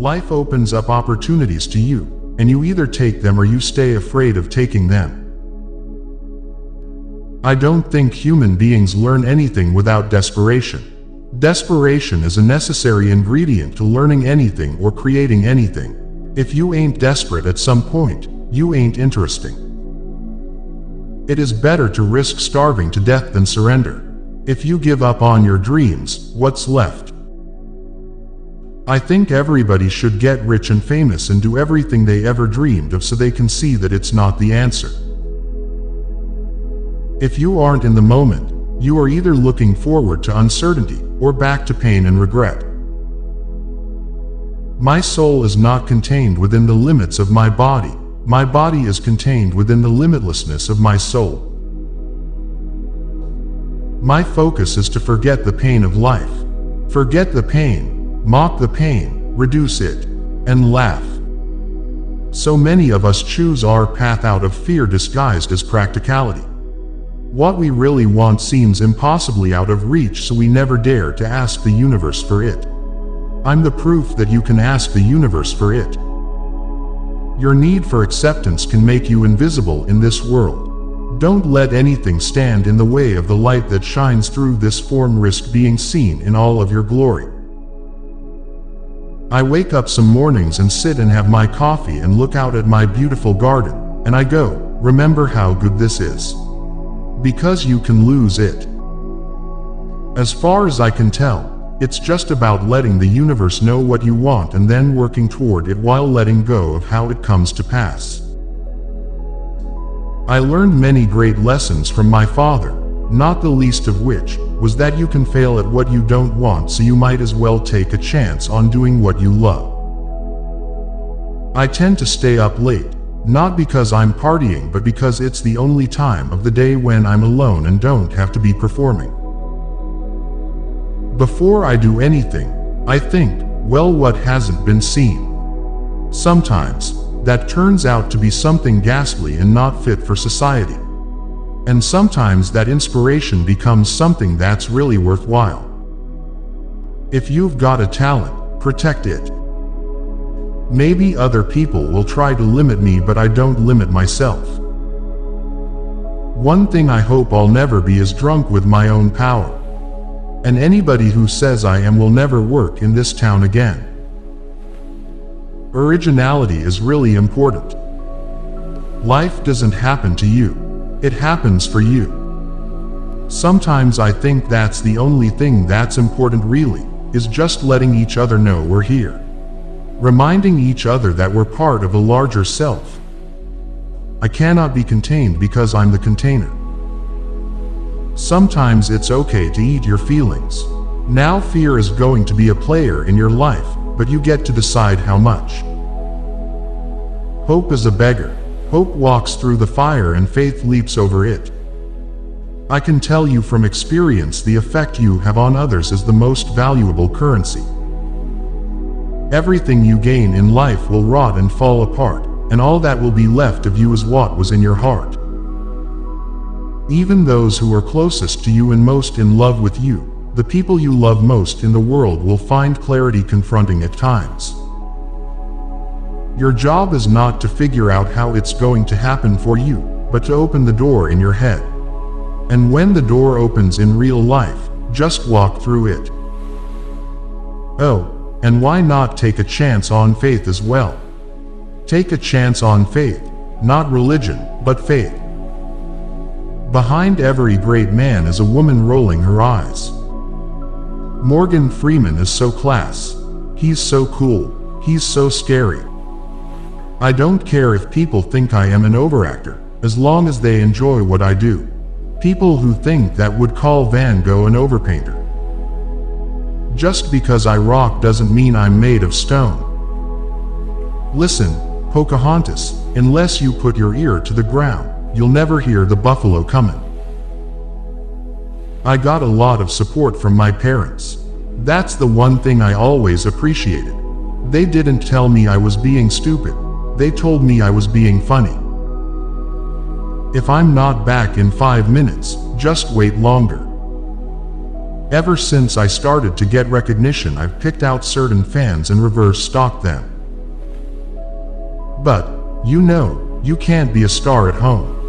Life opens up opportunities to you, and you either take them or you stay afraid of taking them. I don't think human beings learn anything without desperation. Desperation is a necessary ingredient to learning anything or creating anything. If you ain't desperate at some point, you ain't interesting. It is better to risk starving to death than surrender. If you give up on your dreams, what's left? I think everybody should get rich and famous and do everything they ever dreamed of so they can see that it's not the answer. If you aren't in the moment, you are either looking forward to uncertainty or back to pain and regret. My soul is not contained within the limits of my body. My body is contained within the limitlessness of my soul. My focus is to forget the pain of life. Forget the pain, mock the pain, reduce it, and laugh. So many of us choose our path out of fear disguised as practicality. What we really want seems impossibly out of reach, so we never dare to ask the universe for it. I'm the proof that you can ask the universe for it. Your need for acceptance can make you invisible in this world. Don't let anything stand in the way of the light that shines through this form. Risk being seen in all of your glory. I wake up some mornings and sit and have my coffee and look out at my beautiful garden, and I go, remember how good this is. Because you can lose it. As far as I can tell, it's just about letting the universe know what you want and then working toward it while letting go of how it comes to pass. I learned many great lessons from my father, not the least of which was that you can fail at what you don't want, so you might as well take a chance on doing what you love. I tend to stay up late, not because I'm partying, but because it's the only time of the day when I'm alone and don't have to be performing. Before I do anything, I think, well, what hasn't been seen? Sometimes, that turns out to be something ghastly and not fit for society. And sometimes that inspiration becomes something that's really worthwhile. If you've got a talent, protect it. Maybe other people will try to limit me, but I don't limit myself. One thing I hope I'll never be is drunk with my own power. And anybody who says I am will never work in this town again. Originality is really important. Life doesn't happen to you. It happens for you. Sometimes I think that's the only thing that's important really, is just letting each other know we're here. Reminding each other that we're part of a larger self. I cannot be contained because I'm the container. Sometimes it's okay to eat your feelings. Now fear is going to be a player in your life, but you get to decide how much. Hope is a beggar. Hope walks through the fire and faith leaps over it. I can tell you from experience, the effect you have on others is the most valuable currency. Everything you gain in life will rot and fall apart, and all that will be left of you is what was in your heart. Even those who are closest to you and most in love with you, the people you love most in the world, will find clarity confronting at times. Your job is not to figure out how it's going to happen for you, but to open the door in your head. And when the door opens in real life, just walk through it. Oh, and why not take a chance on faith as well? Take a chance on faith, not religion, but faith. Behind every great man is a woman rolling her eyes. Morgan Freeman is so class. He's so cool. He's so scary. I don't care if people think I am an overactor, as long as they enjoy what I do. People who think that would call Van Gogh an overpainter. Just because I rock doesn't mean I'm made of stone. Listen, Pocahontas, unless you put your ear to the ground, you'll never hear the buffalo coming. I got a lot of support from my parents. That's the one thing I always appreciated. They didn't tell me I was being stupid. They told me I was being funny. If I'm not back in 5 minutes, just wait longer. Ever since I started to get recognition, I've picked out certain fans and reverse stalked them. But, you know, you can't be a star at home.